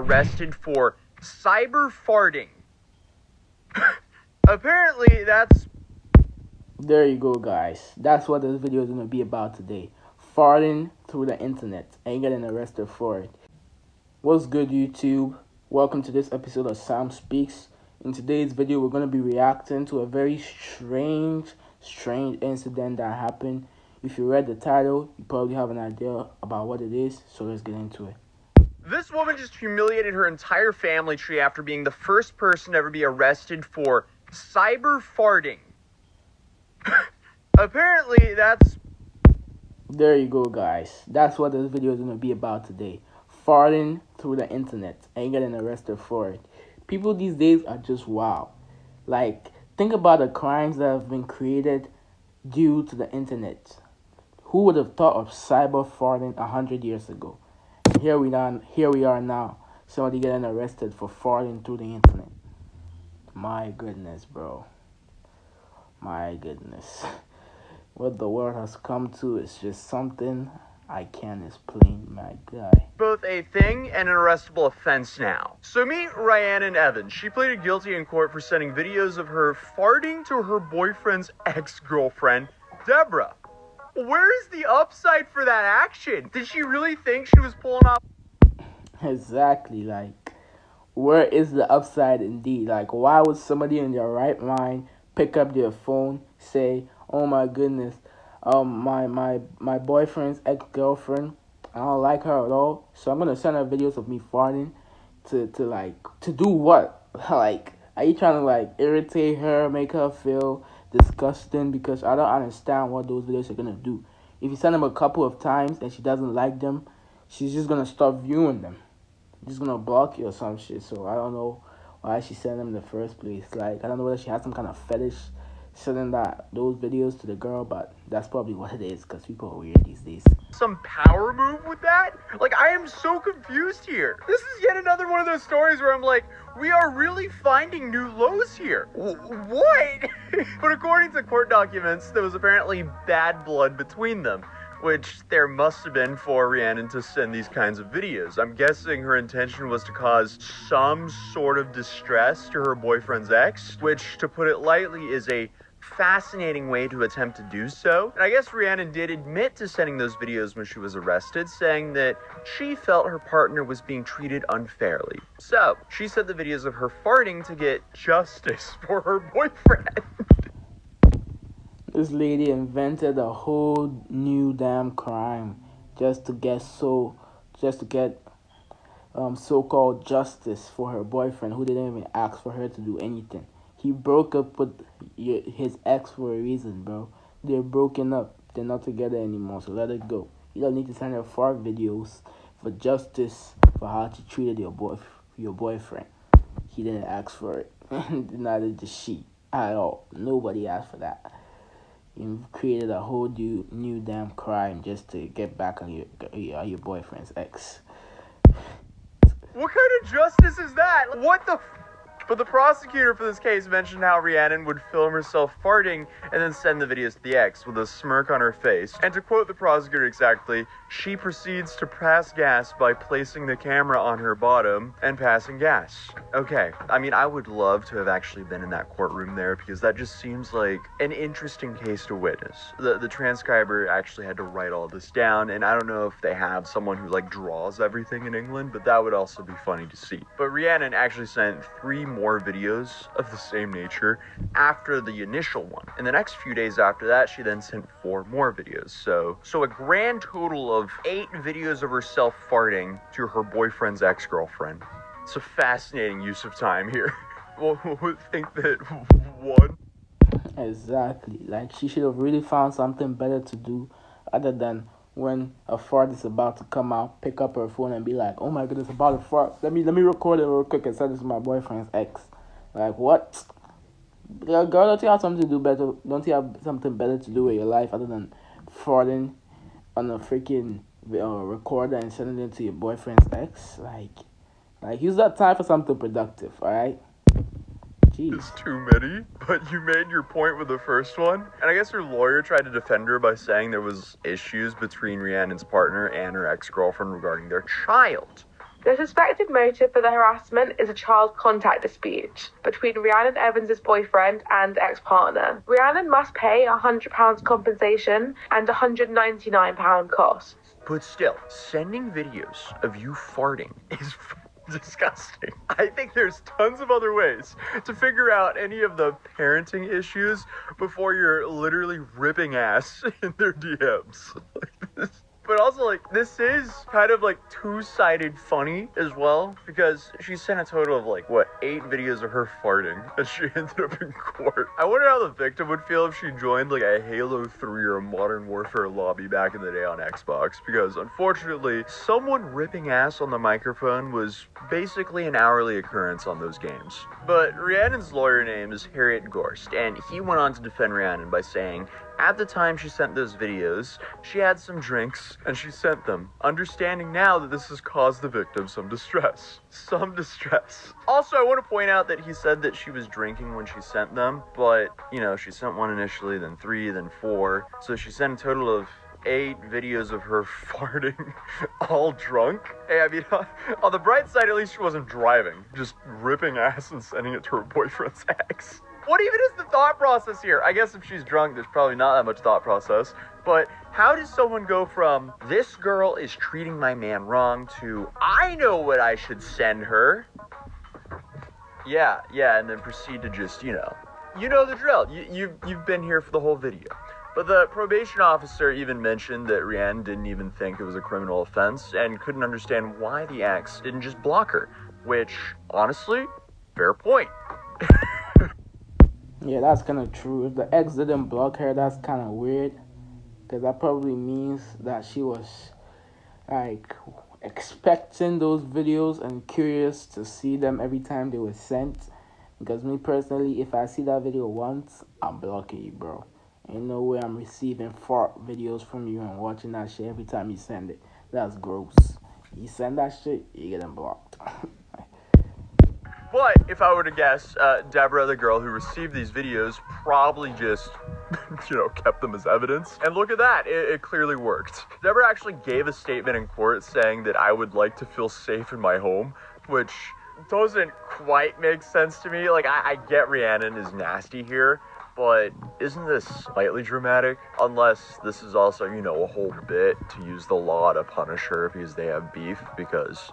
arrested for cyber farting. Apparently, that's... There you go, guys. That's what this video is going to be about today. Farting through the internet and getting arrested for it. What's good, YouTube? Welcome to this episode of Sam Speaks. In today's video, we're going to be reacting to a very strange incident that happened. If you read the title, you probably have an idea about what it is, so let's get into it. This woman just humiliated her entire family tree after being the first person to ever be arrested for cyber farting. Apparently, that's... There you go, guys. That's what this video is going to be about today. Farting through the internet and getting arrested for it. People these days are just wild. Like, think about the crimes that have been created due to the internet. Who would have thought of cyber farting 100 years ago? And here we are now. Somebody getting arrested for farting through the internet. My goodness, bro. My goodness. What the world has come to is just something I can't explain, my guy. Both a thing and an arrestable offense now. So meet Rhiannon Evans. She pleaded guilty in court for sending videos of her farting to her boyfriend's ex-girlfriend, Deborah. Where is the upside for that action? Did she really think she was pulling off? Exactly, like, where is the upside indeed? Like, why would somebody in their right mind pick up their phone, say, oh my goodness, my boyfriend's ex-girlfriend, I don't like her at all, so I'm gonna send her videos of me farting to do what? Like, are you trying to like irritate her, make her feel disgusting? Because I don't understand what those videos are gonna do. If you send them a couple of times and she doesn't like them, she's just gonna stop viewing them. She's gonna block you or some shit. So I don't know why she sent them in the first place. Like, I don't know whether she has some kind of fetish sending those videos to the girl, but that's probably what it is, because people are weird these days. Some power move with that? Like, I am so confused here. This is yet another one of those stories where I'm like, we are really finding new lows here. What? But according to court documents, there was apparently bad blood between them, which there must have been for Rhiannon to send these kinds of videos. I'm guessing her intention was to cause some sort of distress to her boyfriend's ex, which, to put it lightly, is a fascinating way to attempt to do so. And I guess Rhiannon did admit to sending those videos when she was arrested, saying that she felt her partner was being treated unfairly. So, she sent the videos of her farting to get justice for her boyfriend. This lady invented a whole new damn crime just to get so-called justice for her boyfriend, who didn't even ask for her to do anything. He broke up with his ex for a reason, bro. They're broken up. They're not together anymore, so let it go. You don't need to send her fart videos for justice for how she treated your boyfriend. He didn't ask for it. Neither did she at all. Nobody asked for that. You created a whole new damn crime just to get back on your boyfriend's ex. What kind of justice is that? What the But the prosecutor for this case mentioned how Rhiannon would film herself farting and then send the videos to the ex with a smirk on her face. And to quote the prosecutor exactly, she proceeds to pass gas by placing the camera on her bottom and passing gas. Okay, I mean, I would love to have actually been in that courtroom there, because that just seems like an interesting case to witness. The transcriber actually had to write all this down, and I don't know if they have someone who like draws everything in England, but that would also be funny to see. But Rhiannon actually sent 3 more videos of the same nature after the initial one. In the next few days after that, she then sent 4 more videos. So a grand total of 8 videos of herself farting to her boyfriend's ex-girlfriend. It's a fascinating use of time here. Well, who would think that one? Exactly. Like, she should have really found something better to do other than when a fart is about to come out, pick up her phone and be like, oh my goodness, about a fart. Let me record it real quick and send this to my boyfriend's ex. Like, what? Girl, don't you have something to do better? Don't you have something better to do with your life other than farting on a freaking recorder and sending it to your boyfriend's ex? Like, use that time for something productive, alright? Jeez. It's too many, but you made your point with the first one. And I guess her lawyer tried to defend her by saying there was issues between Rhiannon's partner and her ex-girlfriend regarding their child. The suspected motive for the harassment is a child contact dispute between Rhiannon Evans' boyfriend and ex-partner. Rhiannon must pay £100 compensation and £199 costs. But still, sending videos of you farting is disgusting. I think there's tons of other ways to figure out any of the parenting issues before you're literally ripping ass in their DMs. Like this. But also, like, this is kind of like two-sided funny as well, because she sent a total of 8 videos of her farting, and she ended up in court. I wonder how the victim would feel if she joined like a Halo 3 or a Modern Warfare lobby back in the day on Xbox, because unfortunately, someone ripping ass on the microphone was basically an hourly occurrence on those games. But Rhiannon's lawyer name is Harriet Gorst, and he went on to defend Rhiannon by saying, at the time she sent those videos, she had some drinks, and she sent them, understanding now that this has caused the victim some distress. Some distress. Also, I want to point out that he said that she was drinking when she sent them, but, she sent one initially, then 3, then 4, so she sent a total of 8 videos of her farting, all drunk. Hey, I mean, on the bright side, at least she wasn't driving, just ripping ass and sending it to her boyfriend's ex. What even is the thought process here? I guess if she's drunk, there's probably not that much thought process. But how does someone go from, this girl is treating my man wrong, to, I know what I should send her? Yeah, and then proceed to just, you know the drill. You've been here for the whole video. But the probation officer even mentioned that Rhiannon didn't even think it was a criminal offense and couldn't understand why the ex didn't just block her. Which, honestly, fair point. Yeah, that's kind of true. If the ex didn't block her, that's kind of weird. Because that probably means that she was, expecting those videos and curious to see them every time they were sent. Because me personally, if I see that video once, I'm blocking you, bro. Ain't no way I'm receiving fart videos from you and watching that shit every time you send it. That's gross. You send that shit, you get them blocked. But if I were to guess, Deborah, the girl who received these videos, probably just, kept them as evidence. And look at that, it clearly worked. Deborah actually gave a statement in court saying that I would like to feel safe in my home, which doesn't quite make sense to me. Like, I get Rhiannon is nasty here, but isn't this slightly dramatic? Unless this is also, a whole bit to use the law to punish her because they have beef, because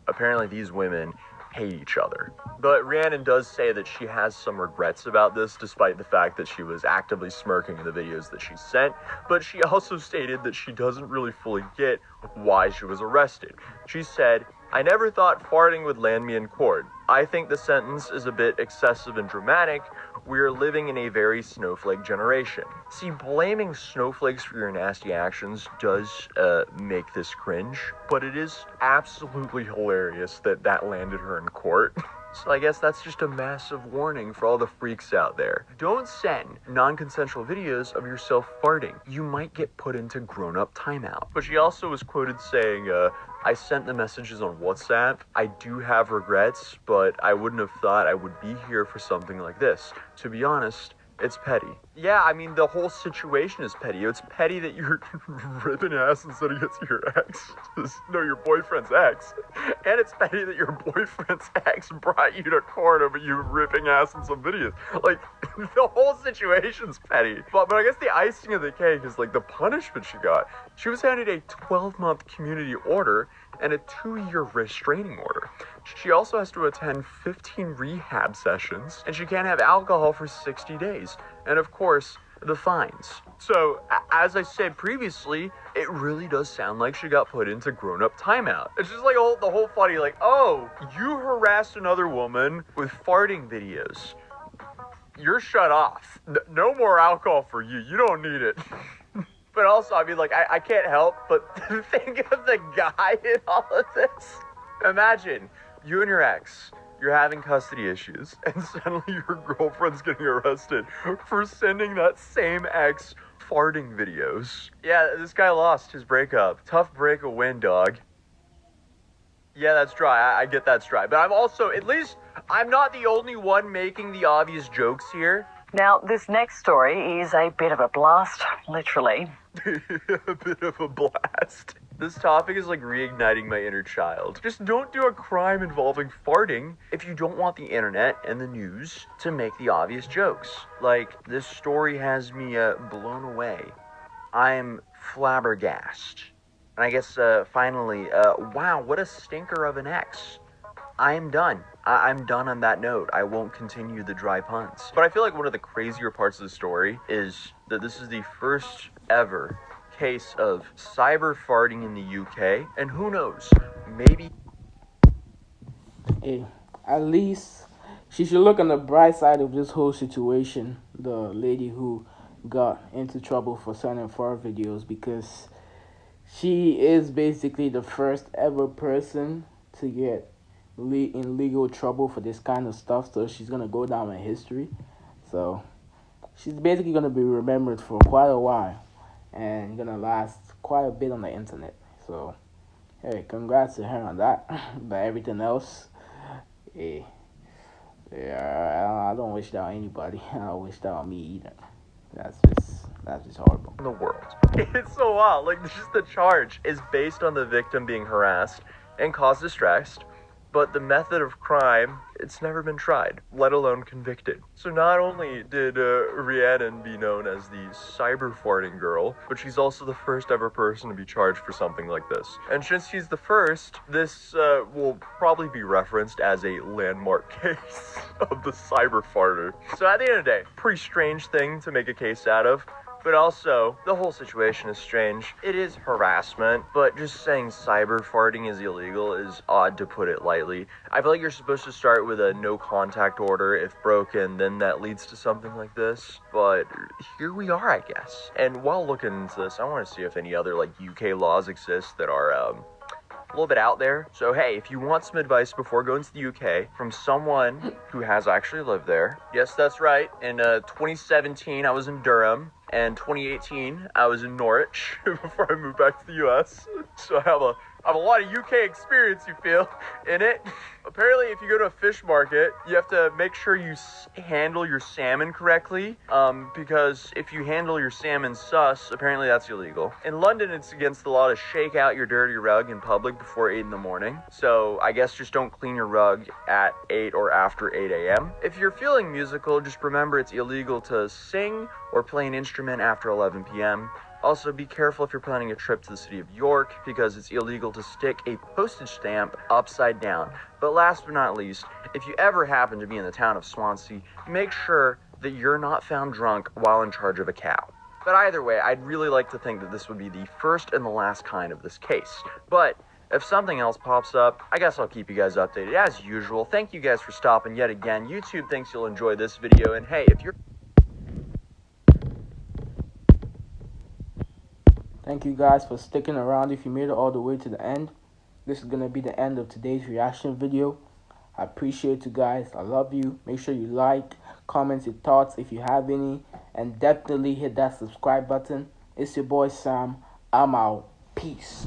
apparently these women hate each other. But Rhiannon does say that she has some regrets about this, despite the fact that she was actively smirking in the videos that she sent, but she also stated that she doesn't really fully get why she was arrested. She said, I never thought farting would land me in court. I think the sentence is a bit excessive and dramatic. We're living in a very snowflake generation. See, blaming snowflakes for your nasty actions does make this cringe, but it is absolutely hilarious that landed her in court. So I guess that's just a massive warning for all the freaks out there. Don't send non-consensual videos of yourself farting. You might get put into grown-up timeout. But she also was quoted saying, I sent the messages on WhatsApp. I do have regrets, but I wouldn't have thought I would be here for something like this. To be honest, it's petty. Yeah, I mean, the whole situation is petty. It's petty that you're ripping ass and sending it to your ex. No, your boyfriend's ex. And it's petty that your boyfriend's ex brought you to court over you ripping ass in some videos. Like, the whole situation's petty. But I guess the icing of the cake is, the punishment she got. She was handed a 12-month community order and a 2-year restraining order. She also has to attend 15 rehab sessions, and she can't have alcohol for 60 days. And of course, the fines. So, as I said previously, it really does sound like she got put into grown-up timeout. It's just the whole funny, oh, you harassed another woman with farting videos. You're shut off. No more alcohol for you. You don't need it. But also, I mean, I can't help but think of the guy in all of this. Imagine, you and your ex, you're having custody issues, and suddenly your girlfriend's getting arrested for sending that same ex farting videos. Yeah, this guy lost his breakup. Tough break, a win, dog. Yeah, that's dry. I get that's dry. But I'm also, at least, I'm not the only one making the obvious jokes here. Now, this next story is a bit of a blast, literally. A bit of a blast. This topic is like reigniting my inner child. Just don't do a crime involving farting if you don't want the internet and the news to make the obvious jokes. Like, this story has me blown away. I'm flabbergasted. And I guess finally, wow, what a stinker of an ex. I am done. I'm done on that note. I won't continue the dry puns. But I feel like one of the crazier parts of the story is that this is the first ever case of cyber farting in the UK. And who knows, maybe... Hey, at least she should look on the bright side of this whole situation. The lady who got into trouble for sending fart videos, because she is basically the first ever person to get in legal trouble for this kind of stuff. So she's gonna go down in history. So she's basically gonna be remembered for quite a while and gonna last quite a bit on the internet. So hey, congrats to her on that. But everything else, hey, yeah, I don't wish that on anybody. I don't wish that on me either. That's just horrible. In the world. It's so wild. Like, just the charge is based on the victim being harassed and caused distress, but the method of crime, it's never been tried, let alone convicted. So not only did Rhiannon be known as the cyber farting girl, but she's also the first ever person to be charged for something like this. And since she's the first, this will probably be referenced as a landmark case of the cyber farter. So at the end of the day, pretty strange thing to make a case out of. But also, the whole situation is strange. It is harassment, but just saying cyber farting is illegal is odd, to put it lightly. I feel like you're supposed to start with a no contact order. If broken, then that leads to something like this. But here we are, I guess. And while looking into this, I want to see if any other like UK laws exist that are a little bit out there. So hey, if you want some advice before going to the UK from someone who has actually lived there, yes, that's right. In 2017, I was in Durham. And 2018, I was in Norwich before I moved back to the US. So I have a lot of UK experience, you feel, in it. Apparently, if you go to a fish market, you have to make sure you handle your salmon correctly, because if you handle your salmon sus, apparently that's illegal. In London, it's against the law to shake out your dirty rug in public before 8 in the morning. So I guess just don't clean your rug at 8 or after 8 a.m. If you're feeling musical, just remember it's illegal to sing or play an instrument after 11 p.m. Also, be careful if you're planning a trip to the city of York, because it's illegal to stick a postage stamp upside down. But last but not least, if you ever happen to be in the town of Swansea, make sure that you're not found drunk while in charge of a cow. But either way, I'd really like to think that this would be the first and the last kind of this case. But if something else pops up, I guess I'll keep you guys updated as usual. Thank you guys for stopping yet again. YouTube thinks you'll enjoy this video, and hey, if you're... Thank you guys for sticking around. If you made it all the way to the end, this is going to be the end of today's reaction video. I appreciate you guys. I love you. Make sure you like, comment your thoughts if you have any, and definitely hit that subscribe button. It's your boy Sam. I'm out. Peace.